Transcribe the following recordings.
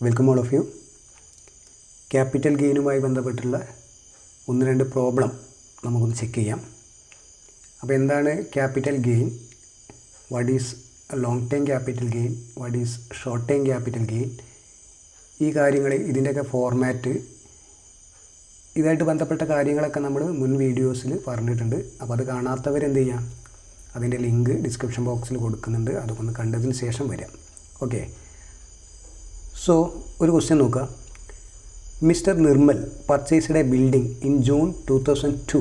Welcome all of you. Capital ഗെയിനുമായി ബന്ധപ്പെട്ടുള്ള ഒന്ന് രണ്ട് പ്രോബ്ലം നമുക്കൊന്ന് ചെക്ക് ചെയ്യാം. അപ്പോൾ എന്താണ് capital gain, what is long time capital gain, what is short time capital gain, ഈ കാര്യങ്ങൾ ഇതിൻ്റെയൊക്കെ ഫോർമാറ്റ്, ഇതായിട്ട് ബന്ധപ്പെട്ട കാര്യങ്ങളൊക്കെ നമ്മൾ മുൻ വീഡിയോസിൽ പറഞ്ഞിട്ടുണ്ട്. അപ്പോൾ അത് കാണാത്തവരെന്ത് ചെയ്യാം, അതിൻ്റെ ലിങ്ക് ഡിസ്ക്രിപ്ഷൻ ബോക്സിൽ കൊടുക്കുന്നുണ്ട്, അതൊക്കെ കണ്ടതിന് ശേഷം വരാം. ഓക്കെ, സോ ഒരു ക്വസ്റ്റ്യൻ നോക്കുക. Mister Nirmal purchased a building in June 2002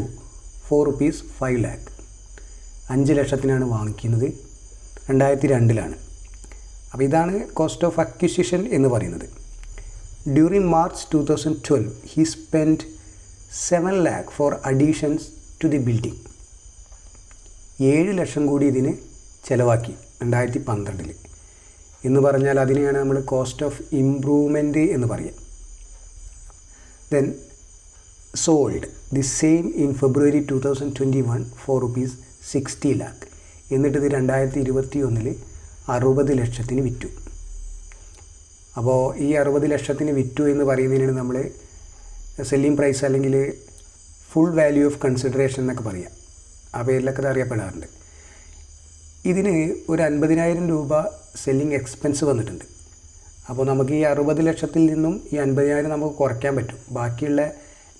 for ₹5 lakh. 5 ലക്ഷത്തിനാണ് വാങ്ങിക്കുന്നത്, 2002 അപ്പോൾ ഇതാണ് കോസ്റ്റ് ഓഫ് അക്വിസിഷൻ എന്ന് പറയുന്നത്. During March 2012 he spend 7 lakh for additions to the building. 7 ലക്ഷം കൂടി ഇതിന് ചിലവാക്കി 2012 എന്ന് പറഞ്ഞാൽ അതിനെയാണ് നമ്മൾ കോസ്റ്റ് ഓഫ് ഇംപ്രൂവ്മെൻറ്റ് എന്ന് പറയുക. Then sold the same in February 2021 for ₹60 lakh. എന്നിട്ടിത് 2021 60 ലക്ഷത്തിന് വിറ്റു. അപ്പോൾ ഈ 60 ലക്ഷത്തിന് വിറ്റു എന്ന് പറയുന്നതിനാണ് നമ്മൾ സെല്ലിംഗ് പ്രൈസ് അല്ലെങ്കിൽ ഫുൾ വാല്യൂ ഓഫ് കൺസിഡറേഷൻ എന്നൊക്കെ പറയാം. ആ പേരിലൊക്കെ ഇത് അറിയപ്പെടാറുണ്ട്. ഇതിന് ഒരു 50,000 രൂപ സെല്ലിംഗ് എക്സ്പെൻസ് വന്നിട്ടുണ്ട്. അപ്പോൾ നമുക്ക് ഈ 60 ലക്ഷത്തിൽ നിന്നും ഈ 50,000 നമുക്ക് കുറയ്ക്കാൻ പറ്റും. ബാക്കിയുള്ള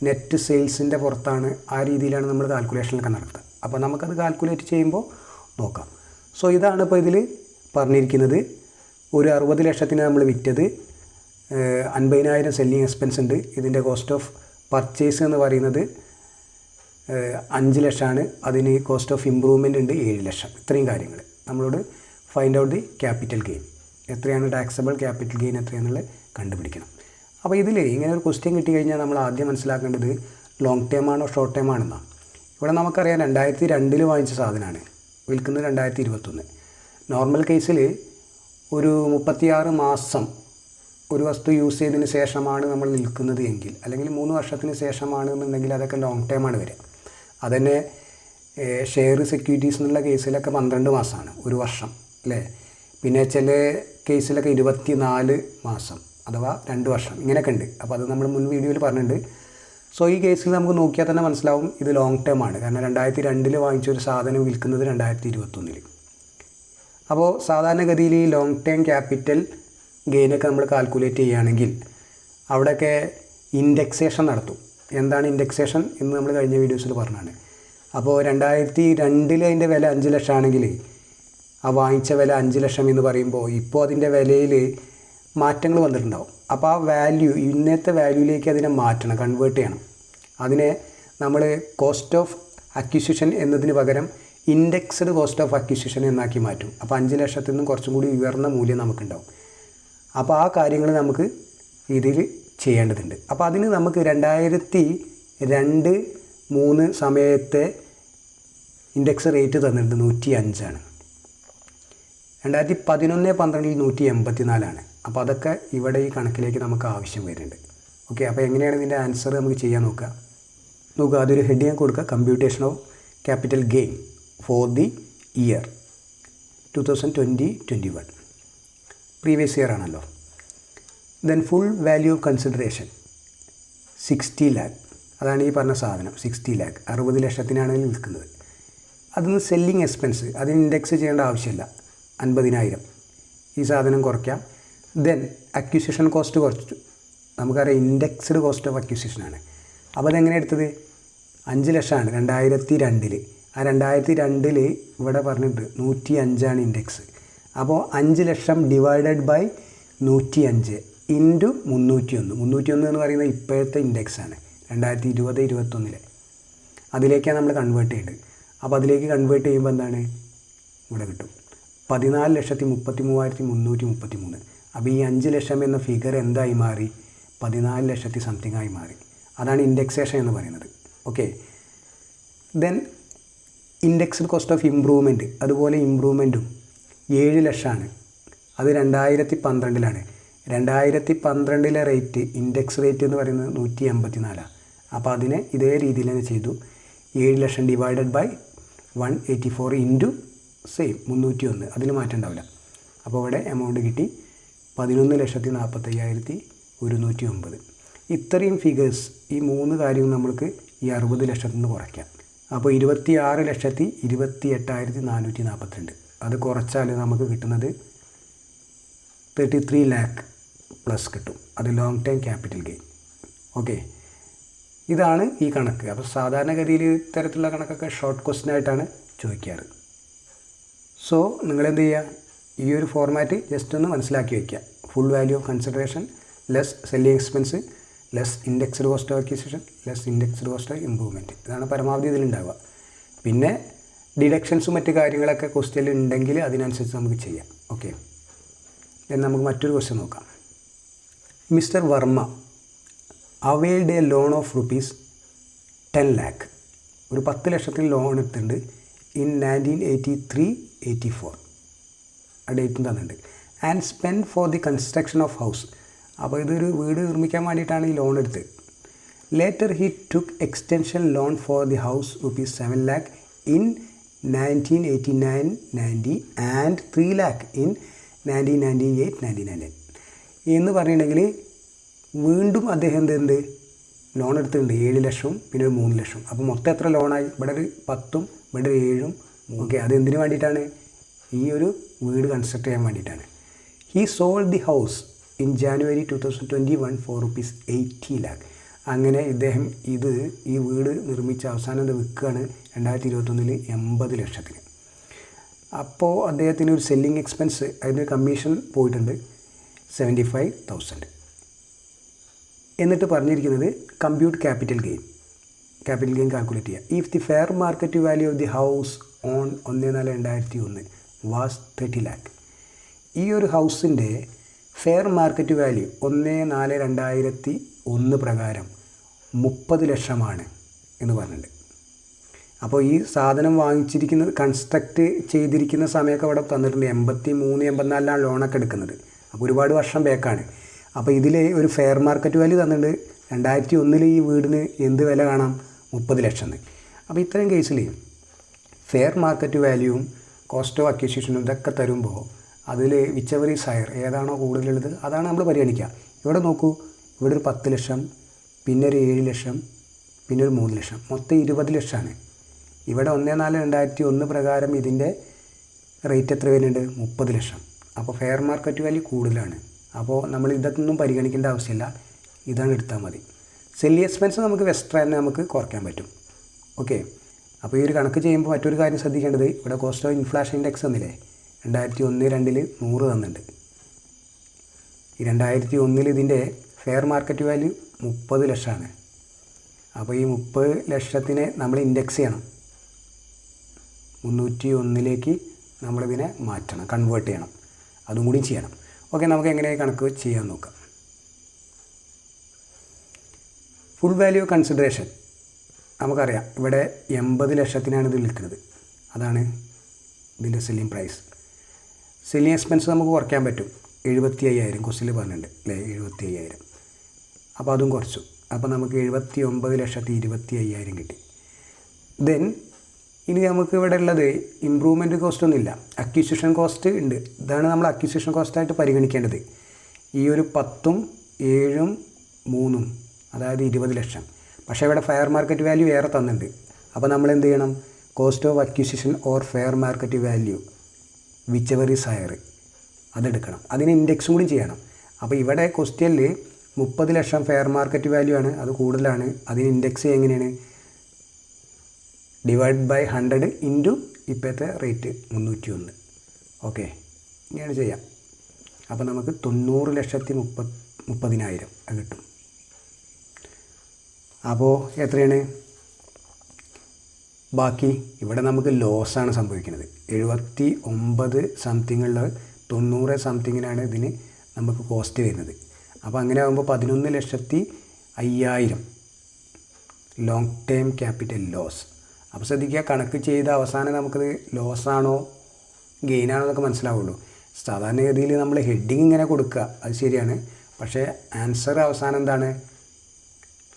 നെറ്റ് സെയിൽസിൻ്റെ പുറത്താണ്, ആ രീതിയിലാണ് നമ്മൾ കാൽക്കുലേഷനൊക്കെ നടത്തുക. അപ്പോൾ നമുക്കത് കാൽക്കുലേറ്റ് ചെയ്യുമ്പോൾ നോക്കാം. സോ ഇതാണ് ഇപ്പോൾ ഇതിൽ പറഞ്ഞിരിക്കുന്നത്. ഒരു 60 ലക്ഷത്തിന് നമ്മൾ വിറ്റത്, 50,000 സെല്ലിംഗ് എക്സ്പെൻസ് ഉണ്ട്. ഇതിൻ്റെ കോസ്റ്റ് ഓഫ് പർച്ചേസ് എന്ന് പറയുന്നത് 5 ലക്ഷമാണ്. അതിന് കോസ്റ്റ് ഓഫ് ഇമ്പ്രൂവ്മെൻ്റ് ഉണ്ട് 7 ലക്ഷം. ഇത്രയും കാര്യങ്ങൾ നമ്മളോട് find out the capital gain, എത്രയാണ് ടാക്സബിൾ ക്യാപിറ്റൽ ഗെയിൻ എത്രയാണെന്നുള്ളത് കണ്ടുപിടിക്കണം. അപ്പോൾ ഇതിൽ ഇങ്ങനെ ഒരു ക്വസ്റ്റ്യൻ കിട്ടിക്കഴിഞ്ഞാൽ നമ്മൾ ആദ്യം മനസ്സിലാക്കേണ്ടത് ലോങ് ടേം ആണോ ഷോർട്ട് ടേം ആണെന്നാണ്. ഇവിടെ നമുക്കറിയാം 2002 വാങ്ങിച്ച സാധനമാണ്, വിൽക്കുന്നത് 2021. നോർമൽ കേസിൽ ഒരു 36 മാസം ഒരു വസ്തു യൂസ് ചെയ്തതിന് ശേഷമാണ് നമ്മൾ നിൽക്കുന്നത് എങ്കിൽ, അല്ലെങ്കിൽ 3 വർഷത്തിന് ശേഷമാണെന്നുണ്ടെങ്കിൽ അതൊക്കെ ലോങ് ടേം ആണ് വരിക. അതുതന്നെ ഷെയർ സെക്യൂരിറ്റീസ് എന്നുള്ള കേസിലൊക്കെ 12 മാസമാണ്, ഒരു വർഷം അല്ലേ. പിന്നെ ചില കേസിലൊക്കെ 24 മാസം അഥവാ 2 വർഷം ഇങ്ങനെയൊക്കെ ഉണ്ട്. അപ്പോൾ അത് നമ്മൾ മുൻ വീഡിയോയിൽ പറഞ്ഞിട്ടുണ്ട്. സോ ഈ കേസിൽ നമുക്ക് നോക്കിയാൽ തന്നെ മനസ്സിലാവും ഇത് ലോങ് ടേം ആണ്. കാരണം 2002 വാങ്ങിച്ചൊരു സാധനം വിൽക്കുന്നത് 2021. അപ്പോൾ സാധാരണഗതിയിൽ ഈ ലോങ് ടേം ക്യാപിറ്റൽ ഗെയിനൊക്കെ നമ്മൾ കാൽക്കുലേറ്റ് ചെയ്യുകയാണെങ്കിൽ അവിടെയൊക്കെ ഇൻഡെക്സേഷൻ നടത്തും. എന്താണ് ഇൻഡെക്സേഷൻ എന്ന് നമ്മൾ കഴിഞ്ഞ വീഡിയോസിൽ പറഞ്ഞാണ്. അപ്പോൾ 2002 അതിൻ്റെ വില 5 ലക്ഷം ആണെങ്കിൽ ആ വാങ്ങിച്ച വില 5 ലക്ഷം എന്ന് പറയുമ്പോൾ ഇപ്പോൾ അതിൻ്റെ വിലയിൽ മാറ്റങ്ങൾ വന്നിട്ടുണ്ടാവും. അപ്പോൾ ആ വാല്യൂ ഇന്നത്തെ വാല്യൂയിലേക്ക് അതിനെ മാറ്റണം, കൺവേർട്ട് ചെയ്യണം. അതിനെ നമ്മൾ കോസ്റ്റ് ഓഫ് അക്വിസിഷൻ എന്നതിന് പകരം ഇൻഡെക്സ്ഡ് കോസ്റ്റ് ഓഫ് അക്വിസിഷൻ എന്നാക്കി മാറ്റും. അപ്പോൾ 5 ലക്ഷത്തിൽ നിന്നും കുറച്ചും കൂടി ഉയർന്ന മൂല്യം നമുക്കുണ്ടാവും. അപ്പോൾ ആ കാര്യങ്ങൾ നമുക്ക് ഇതിൽ ചെയ്യേണ്ടതുണ്ട്. അപ്പോൾ അതിന് നമുക്ക് 2002-03 സമയത്തെ ഇൻഡെക്സ് റേറ്റ് തന്നിട്ടുണ്ട് 105. 2011-12 184. അപ്പോൾ അതൊക്കെ ഇവിടെ ഈ കണക്കിലേക്ക് നമുക്ക് ആവശ്യം വരുന്നുണ്ട്. ഓക്കെ, അപ്പോൾ എങ്ങനെയാണ് ഇതിൻ്റെ ആൻസർ നമുക്ക് ചെയ്യാൻ നോക്കുക. അതൊരു ഹെഡിങ് കൊടുക്കുക, computation of capital gain for the year 2020-21. Previous year ആണല്ലോ. Then full value of consideration 60 lakh. അതാണ് ഈ പറഞ്ഞ സാധനം 60 lakh, 60 ലക്ഷത്തിനാണ് വിൽക്കുന്നത്. അതിന് സെല്ലിംഗ് എക്സ്പെൻസ്, അതിന് ഇൻഡെക്സ് ചെയ്യേണ്ട ആവശ്യമില്ല, 50,000 ഈ സാധനം കുറയ്ക്കാം. ദെൻ അക്വിസിഷൻ കോസ്റ്റ് കുറച്ചു. നമുക്കറിയാം ഇൻഡെക്സ്ഡ് കോസ്റ്റ് ഓഫ് അക്വിസിഷനാണ്. അപ്പോൾ അതെങ്ങനെ എടുത്തത്, 5 ലക്ഷമാണ് 2002. ആ 2002 ഇവിടെ പറഞ്ഞിട്ട് 105 ഇൻഡെക്സ്. അപ്പോൾ 5 ലക്ഷം ഡിവൈഡഡ് ബൈ 105 ഇൻറ്റു 301 എന്ന് പറയുന്നത് ഇപ്പോഴത്തെ ഇൻഡെക്സാണ് 2020-21. അതിലേക്കാണ് നമ്മൾ കൺവേർട്ട് ചെയ്യേണ്ടത്. അപ്പോൾ അതിലേക്ക് കൺവേർട്ട് ചെയ്യുമ്പോൾ എന്താണ് ഇവിടെ കിട്ടും 14,33,333. അപ്പോൾ ഈ 5 ലക്ഷം എന്ന ഫിഗർ എന്തായി മാറി, 14 ലക്ഷത്തി സംതിങ് ആയി മാറി. അതാണ് ഇൻഡെക്സേഷൻ എന്ന് പറയുന്നത്. Okay, then indexed cost of improvement, അതുപോലെ ഇമ്പ്രൂവ്മെൻറ്റും 7 ലക്ഷമാണ്. അത് 2012. 2012 റേറ്റ്, ഇൻഡെക്സ് റേറ്റ് എന്ന് പറയുന്നത് 184. അപ്പോൾ അതിനെ ഇതേ രീതിയിൽ തന്നെ ചെയ്തു. 7 ലക്ഷം ഡിവൈഡഡ് ബൈ 184 ഇൻറ്റു സെയിം 301, അതിൽ മാറ്റം ഉണ്ടാവില്ല. അപ്പോൾ ഇവിടെ എമൗണ്ട് കിട്ടി 11,45,109. ഇത്രയും ഫിഗേഴ്സ്, ഈ 3 കാര്യവും നമ്മൾക്ക് ഈ 60 ലക്ഷത്തിൽ നിന്ന് കുറയ്ക്കാം. അപ്പോൾ 26,28,442. അത് കുറച്ചാൽ നമുക്ക് കിട്ടുന്നത് 33 lakh പ്ലസ് കിട്ടും. അത് long time capital gain. Okay, ഇതാണ് ഈ കണക്ക്. അപ്പോൾ സാധാരണഗതിയിൽ ഇത്തരത്തിലുള്ള കണക്കൊക്കെ ഷോർട്ട് ക്വസ്റ്റ്യൻ ആയിട്ടാണ് ചോദിക്കാറ്. സോ നിങ്ങളെന്ത് ചെയ്യുക, ഈ ഒരു ഫോർമാറ്റ് ജസ്റ്റ് ഒന്ന് മനസ്സിലാക്കി വയ്ക്കുക. Full value of consideration less selling expense less indexed cost of acquisition less indexed cost of improvement. ഇതാണ് പരമാവധി ഇതിലുണ്ടാവുക. പിന്നെ ഡിഡക്ഷൻസും മറ്റു കാര്യങ്ങളൊക്കെ ക്വസ്റ്റ്യനിൽ ഉണ്ടെങ്കിൽ അതിനനുസരിച്ച് നമുക്ക് ചെയ്യാം. ഓക്കെ, എന്ന് നമുക്ക് മറ്റൊരു ക്വസ്റ്റ്യൻ നോക്കാം. Mister Varma availed a loan of ₹10 lakh. ഒരു 10 ലക്ഷത്തിന് ലോൺ എടുത്തിട്ടുണ്ട് ഇൻ 1983-84. ആ ഡേറ്റും തന്നിട്ടുണ്ട്. And spend for the construction of house. അപ്പോൾ ഇതൊരു വീട് നിർമ്മിക്കാൻ വേണ്ടിയിട്ടാണ് ഈ ലോൺ എടുത്തത്. Later he took extension loan for the house ₹7 lakh in 1989-90 and 3 lakh in 1998-99 എന്ന് പറഞ്ഞിട്ടുണ്ടെങ്കിൽ വീണ്ടും അദ്ദേഹം എന്ത് ലോൺ എടുത്തിട്ടുണ്ട് 7 ലക്ഷവും പിന്നെ ഒരു 3 ലക്ഷവും. അപ്പോൾ മൊത്തം എത്ര ലോണായി? ഇവിടെ ഒരു 10ഉം ഇവിടെ ഒരു 7ഉം. ഓക്കെ, അതെന്തിനു വേണ്ടിയിട്ടാണ്? ഈ ഒരു വീട് കൺസ്ട്രക്ട് ചെയ്യാൻ വേണ്ടിയിട്ടാണ്. He sold the house in January 2021 for ₹80 lakh. അങ്ങനെ ഇദ്ദേഹം ഈ വീട് നിർമ്മിച്ച അവസാനം ഇത് വിൽക്കുകയാണ് 2021 80 ലക്ഷത്തിന്. അപ്പോൾ അദ്ദേഹത്തിന് ഒരു സെല്ലിംഗ് എക്സ്പെൻസ്, അതിന് കമ്മീഷൻ പോയിട്ടുണ്ട് 75,000. എന്നിട്ട് പറഞ്ഞിരിക്കുന്നത് കമ്പ്യൂട്ട് ക്യാപിറ്റൽ ഗെയിൻ കാൽക്കുലേറ്റ് ചെയ്യുക. If the fair market value of the house on 1/4/2001 was 30 lakh. ഈ ഒരു ഹൗസിൻ്റെ ഫെയർ മാർക്കറ്റ് വാല്യൂ 1/4/2001 പ്രകാരം 30 ലക്ഷമാണ് എന്ന് പറഞ്ഞിട്ടുണ്ട്. അപ്പോൾ ഈ സാധനം വാങ്ങിച്ചിരിക്കുന്നത്, കൺസ്ട്രക്റ്റ് ചെയ്തിരിക്കുന്ന സമയമൊക്കെ അവിടെ തന്നിട്ടുണ്ട് 83-84 ലോണൊക്കെ എടുക്കുന്നത്. അപ്പോൾ ഒരുപാട് വർഷം ബേക്കാണ്. അപ്പോൾ ഇതിൽ ഒരു ഫെയർ മാർക്കറ്റ് വാല്യൂ തന്നിട്ടുണ്ട് 2001 ഈ വീടിന് എന്ത് വില കാണാം? 30 ലക്ഷം. അപ്പോൾ ഇത്തരം കേസിൽ ഫെയർ മാർക്കറ്റ് വാല്യൂവും കോസ്റ്റ് ഓഫ് അക്വിസിഷനും ഇതൊക്കെ തരുമ്പോൾ അതിൽ വിച്ചെവർ ഈസ് ഹയർ, ഏതാണോ കൂടുതലുള്ളത് അതാണ് നമ്മൾ പരിഗണിക്കുക. ഇവിടെ നോക്കൂ, ഇവിടെ ഒരു 10 ലക്ഷം, പിന്നെ ഒരു 7 ലക്ഷം, പിന്നെ ഒരു 3 ലക്ഷം, മൊത്തം 20 ലക്ഷമാണ്. ഇവിടെ 1/4/2001 പ്രകാരം ഇതിൻ്റെ റേറ്റ് എത്ര വരുന്നുണ്ട്? 30 ലക്ഷം. അപ്പോൾ ഫെയർ മാർക്കറ്റ് വാല്യൂ കൂടുതലാണ്. അപ്പോൾ നമ്മൾ ഇതൊന്നും പരിഗണിക്കേണ്ട ആവശ്യമില്ല, ഇതാണ് എടുത്താൽ മതി. സെല്ലി എക്സ്പെൻസ് നമുക്ക് എക്സ്ട്രാ തന്നെ നമുക്ക് കുറയ്ക്കാൻ പറ്റും. ഓക്കെ, അപ്പോൾ ഈ ഒരു കണക്ക് ചെയ്യുമ്പോൾ മറ്റൊരു കാര്യം ശ്രദ്ധിക്കേണ്ടത്, ഇവിടെ കോസ്റ്റ് ഓഫ് ഇൻഫ്ലേഷൻ ഇൻഡെക്സ് തന്നില്ലേ, 2001-2 100 തന്നിട്ടുണ്ട്. ഈ 2001 ഇതിൻ്റെ ഫെയർ മാർക്കറ്റ് വാല്യൂ 30 ലക്ഷമാണ്. അപ്പോൾ ഈ 30 ലക്ഷത്തിനെ നമ്മൾ ഇൻഡെക്സ് ചെയ്യണം, 301 നമ്മളിതിനെ മാറ്റണം, കൺവേർട്ട് ചെയ്യണം, അതും കൂടി ചെയ്യണം. ഓക്കെ, നമുക്ക് എങ്ങനെ കണക്ക് ചെയ്യാൻ നോക്കാം. ഫുൾ വാല്യൂ കൺസിഡറേഷൻ നമുക്കറിയാം, ഇവിടെ 80 ലക്ഷത്തിനാണ് ഇത് വിൽക്കുന്നത്, അതാണ് ഇതിൻ്റെ സെല്ലിംഗ് പ്രൈസ്. സെല്ലിംഗ് എക്സ്പെൻസ് നമുക്ക് കുറയ്ക്കാൻ പറ്റും, 75,000 ക്വസ്റ്റിൽ പറഞ്ഞിട്ടുണ്ട് അല്ലേ, 75,000. അപ്പോൾ അതും കുറച്ചു. അപ്പോൾ നമുക്ക് 79,25,000 കിട്ടി. ദെൻ ഇനി നമുക്ക് ഇവിടെ ഉള്ളത് ഇമ്പ്രൂവ്മെൻറ്റ് കോസ്റ്റ് ഒന്നുമില്ല, അക്വിസിഷൻ കോസ്റ്റ് ഉണ്ട്. ഇതാണ് നമ്മൾ അക്വിസിഷൻ കോസ്റ്റായിട്ട് പരിഗണിക്കേണ്ടത്. ഈ ഒരു 10ഉം 7ഉം 3ഉം അതായത് 20 ലക്ഷം. പക്ഷേ ഇവിടെ ഫെയർ മാർക്കറ്റ് വാല്യൂ വേറെ തന്നിട്ടുണ്ട്. അപ്പോൾ നമ്മൾ എന്ത് ചെയ്യണം? Cost of acquisition or fair market value whichever is higher അതെടുക്കണം, അതിന് ഇൻഡെക്സും കൂടി ചെയ്യണം. അപ്പോൾ ഇവിടെ ക്വസ്റ്റ്യനിൽ 30 ലക്ഷം ഫെയർ മാർക്കറ്റ് വാല്യൂ ആണ്, അത് കൂടുതലാണ്. അതിന് ഇൻഡെക്സ് എങ്ങനെയാണ്? ഡിവൈഡ് ബൈ 100 ഇൻറ്റു ഇപ്പോഴത്തെ റേറ്റ് 301. ഓക്കെ, ഇങ്ങനെയാണ് ചെയ്യാം. അപ്പോൾ നമുക്ക് 90,30,000 അത് കിട്ടും. അപ്പോൾ എത്രയാണ് ബാക്കി? ഇവിടെ നമുക്ക് ലോസാണ് സംഭവിക്കുന്നത്. 79 സംതിങ്ങുള്ള 90 സംതിങ്ങിനാണ് ഇതിന് നമുക്ക് കോസ്റ്റ് വരുന്നത്. അപ്പോൾ അങ്ങനെ ആകുമ്പോൾ 11,05,000 ലോങ് ടേം ക്യാപിറ്റൽ ലോസ്. അപ്പോൾ ശ്രദ്ധിക്കുക, കണക്ക് ചെയ്ത അവസാനം നമുക്കത് ലോസാണോ ഗെയിനാണോ എന്നൊക്കെ മനസ്സിലാവുള്ളൂ. സാധാരണഗതിയിൽ നമ്മൾ ഹെഡിങ് ഇങ്ങനെ കൊടുക്കുക, അത് ശരിയാണ്. പക്ഷേ ആൻസർ അവസാനം എന്താണ്?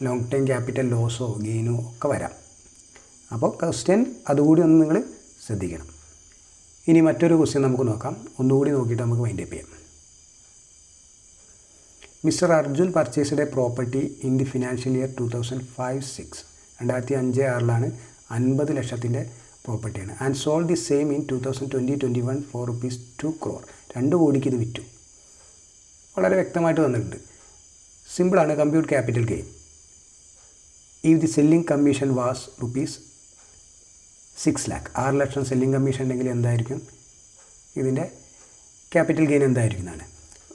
ലോങ് ടൈം ക്യാപിറ്റൽ ലോസോ ഗെയിനോ ഒക്കെ വരാം. അപ്പോൾ ക്വസ്റ്റ്യൻ അതുകൂടി ഒന്ന് നിങ്ങൾ ശ്രദ്ധിക്കണം. ഇനി മറ്റൊരു ക്വസ്റ്റ്യൻ നമുക്ക് നോക്കാം, ഒന്നുകൂടി നോക്കിയിട്ട് നമുക്ക് വൈൻഡ് അപ്പ് ചെയ്യാം. Mister Arjun purchased a property in the financial year 2005-06 2005-06 50 ലക്ഷത്തിൻ്റെ പ്രോപ്പർട്ടിയാണ്. And sold the same in 2020-21 for ₹2 crore. 2 കോടിക്ക് ഇത് വിറ്റു. വളരെ വ്യക്തമായിട്ട് വന്നിട്ടുണ്ട്. സിമ്പിളാണ്. Compute capital gain. If the selling commission was ₹6 lakh, 6 lakh selling commission ഉണ്ടെങ്കിൽ എന്തായിരിക്കും ഇതിൻ്റെ ക്യാപിറ്റൽ ഗെയിൻ എന്തായിരിക്കും എന്നാണ്.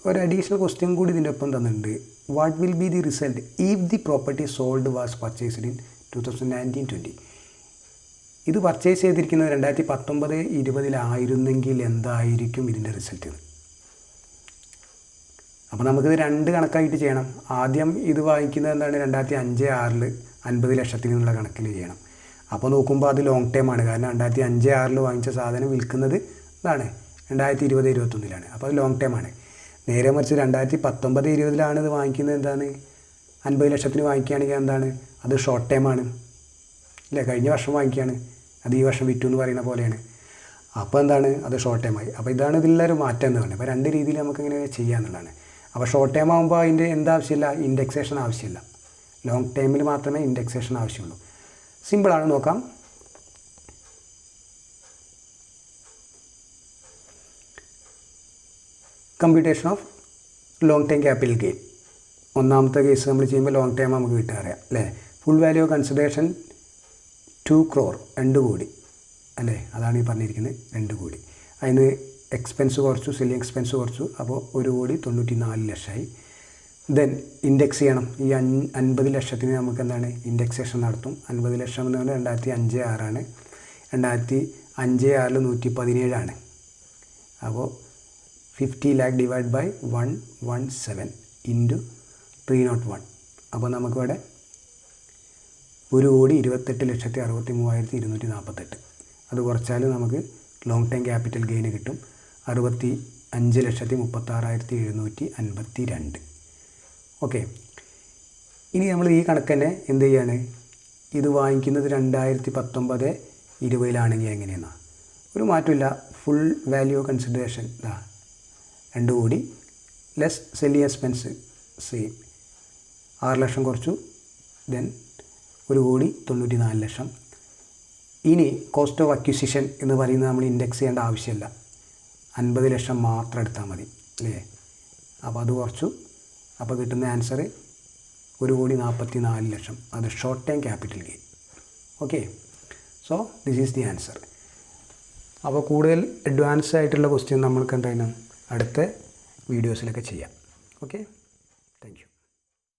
ഒരു അഡീഷണൽ ക്വസ്റ്റ്യൻ കൂടി ഇതിൻ്റെ ഒപ്പം തന്നിട്ടുണ്ട്. What will be the result if the property sold was purchased in 2019-20? ഇത് പർച്ചേസ് ചെയ്തിരിക്കുന്നത് 2019-20 എന്തായിരിക്കും ഇതിൻ്റെ റിസൾട്ട്? അപ്പോൾ നമുക്കിത് 2 കണക്കായിട്ട് ചെയ്യണം. ആദ്യം ഇത് വാങ്ങിക്കുന്നത് എന്താണ് 2005-06 50 ലക്ഷത്തിൽ നിന്നുള്ള കണക്കിൽ ചെയ്യണം. അപ്പോൾ നോക്കുമ്പോൾ അത് ലോങ് ടൈം ആണ്. കാരണം 2005-06 വാങ്ങിച്ച സാധനം വിൽക്കുന്നത് ഇതാണ് 2020-21 അപ്പോൾ അത് ലോങ് ടൈം ആണ്. നേരെ മറിച്ച് 2019-20 ഇത് വാങ്ങിക്കുന്നത് എന്താണ് 50 ലക്ഷത്തിന് വാങ്ങിക്കുകയാണെങ്കിൽ എന്താണ് അത് ഷോർട്ട് ടൈം ആണ് അല്ലേ. കഴിഞ്ഞ വർഷം വാങ്ങിക്കുകയാണ്, അത് ഈ വർഷം വിറ്റു എന്ന് പറയുന്ന പോലെയാണ്. അപ്പോൾ എന്താണ് അത് ഷോർട്ട് ടൈം ആയി. അപ്പോൾ ഇതാണ് ഇതിലുള്ളൊരു മാറ്റം എന്ന് പറയുന്നത്. അപ്പോൾ 2 രീതിയിൽ നമുക്കിങ്ങനെ ചെയ്യാമെന്നുള്ളതാണ്. അപ്പോൾ ഷോർട്ട് ടൈം ആകുമ്പോൾ അതിൻ്റെ എന്താവശ്യമില്ല, ഇൻഡെക്സേഷൻ ആവശ്യമില്ല. ലോങ് ടൈമിൽ മാത്രമേ ഇൻഡെക്സേഷൻ ആവശ്യമുള്ളൂ. സിമ്പിളാണ്, നോക്കാം. Computation of long time capital gain. ഒന്നാമത്തെ കേസ് നമ്മൾ ചെയ്യുമ്പോൾ ലോങ് ടൈം നമുക്ക് കിട്ടാറിയാം അല്ലേ. Full value of consideration 2 crore, 2 കോടി അല്ലേ. അതാണ് ഈ പറഞ്ഞിരിക്കുന്നത് 2 കോടി. അതിന് എക്സ്പെൻസ് കുറച്ചു, സെല്ലിംഗ് എക്സ്പെൻസ് കുറച്ചു. അപ്പോൾ 1,94 ലക്ഷമായി. ദെൻ ഇൻഡെക്സ് ചെയ്യണം. ഈ 50 ലക്ഷത്തിന് നമുക്ക് എന്താണ് ഇൻഡെക്സേഷൻ നടത്തും. 50 ലക്ഷം എന്ന് പറഞ്ഞാൽ 2005-06 2005-06 117 അപ്പോൾ 50 lakh ഡിവൈഡ് ബൈ 117 ഇൻറ്റു 301. അപ്പോൾ നമുക്കിവിടെ 1,28,63,248. അത് കുറച്ചാൽ നമുക്ക് ലോങ് ടൈം ക്യാപിറ്റൽ ഗെയിൻ കിട്ടും 65,36,752. ഓക്കെ. ഇനി നമ്മൾ ഈ കണക്ക് തന്നെ എന്ത് ചെയ്യാണ്, ഇത് വാങ്ങിക്കുന്നത് 2019-20 എങ്ങനെയാണ്? ഒരു മാറ്റമില്ല. ഫുൾ വാല്യൂ കൺസിഡറേഷൻ 2 കോടി ലെസ് സെല്ലിംഗ് എക്സ്പെൻസ് സെയിം 6 ലക്ഷം കുറച്ചു. ദെൻ 1,94 ലക്ഷം. ഇനി കോസ്റ്റ് ഓഫ് അക്വിസിഷൻ എന്ന് പറയുന്നത് നമ്മൾ ഇൻഡെക്സ് ചെയ്യേണ്ട ആവശ്യമില്ല. 50 ലക്ഷം മാത്രം എടുത്താൽ മതി അല്ലേ. അപ്പോൾ അത് കുറച്ചു. അപ്പോൾ കിട്ടുന്ന ആൻസർ 1,44 ലക്ഷം. അത് short time capital gain. Okay. So this is the answer. അപ്പോൾ കൂടുതൽ അഡ്വാൻസ് ആയിട്ടുള്ള ക്വസ്റ്റ്യൻ നമ്മൾക്ക് എന്തായാലും അടുത്ത വീഡിയോസിലൊക്കെ ചെയ്യാം. Okay, thank you.